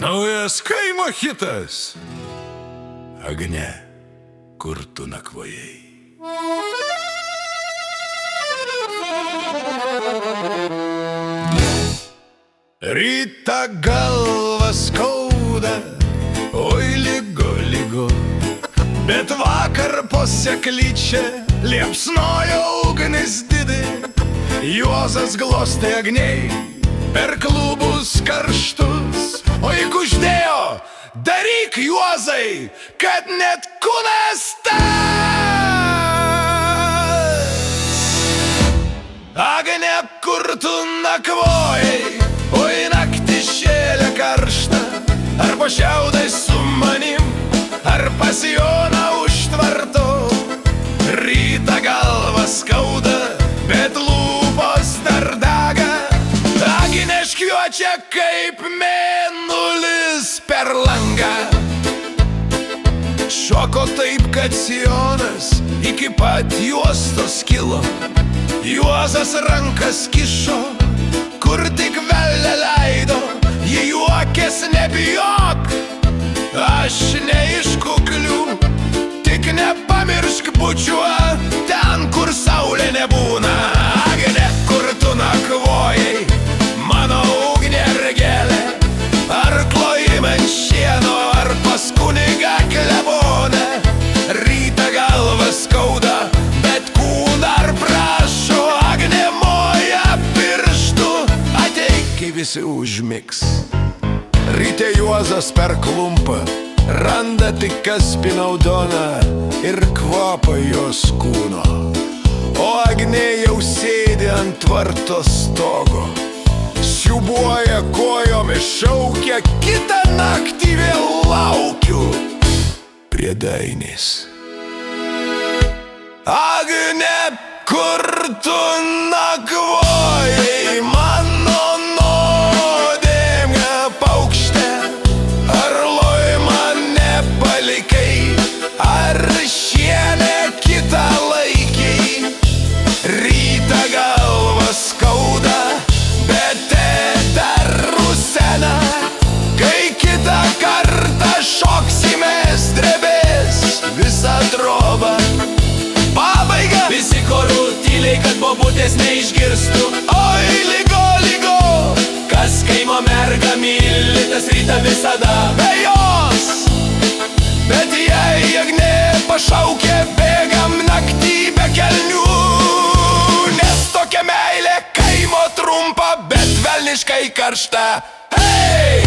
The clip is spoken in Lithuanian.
Naujas kaimo hitas. Agne, kur tu nakvojai? Rytą galvą skauda, oi lygu, bet vakar po seklyčia liepsnojo ugnis didi. Juozas glostė Agniai per klubus karštus, o jeigu uždėjo, daryk Juozai, kad net kūnas tas. Agne, kur tu nakvojai? Oi naktį šėlė karšta, ar po šiaudais su manim, ar pas Joną užtvartu. Rytą galvą skauda, bet lūpos dar dega. Agnė škviečia kaip mėnulis per langą. Šoko taip, kad sijonas iki pat juostos kilo. Juozas rankas kišo, kur tik velnė leido. Jei juokės, nebijok, aš ne iš kuklių. Tik nepamiršk bučiuo ten, kur saulė nebūna. Agne, kur tu nakvojai, mano ugnė ragėlė? Ar klojime ant šieno, ar pas kunigą kleboną? Rytą galvą skauda, bet kūną ar prašo. Agnė moja pirštu, ateik, kai visi užmigs. Ryte Juozas per klumpą randa tik kaspinaudoną ir kvapą jos kūno. O Agnė jau sėdi ant tvarto stogo, siubuoja kojomis, šaukia, kitą naktį vėl laukiu prie dainės. Agne, kur tu nakvojai, mano nuodėmė paukšte? Ar loj mane palikai, ar šienę kitą laikei? Rytą galvą skauda, bet dar rusena. Kai kitą kartą šoksimės, drebės visa troba. Pabaiga! Visi choru tyliai, kad bobutės neišgirstų. Oi, lygo, kas kaimo mergą myli, tas rytą visada be jos. Bet jei Agnė pašaukė, bėgam naktį be kelnių. Nes tokia meilė kaimo trumpa, bet velniškai karšta. Hei!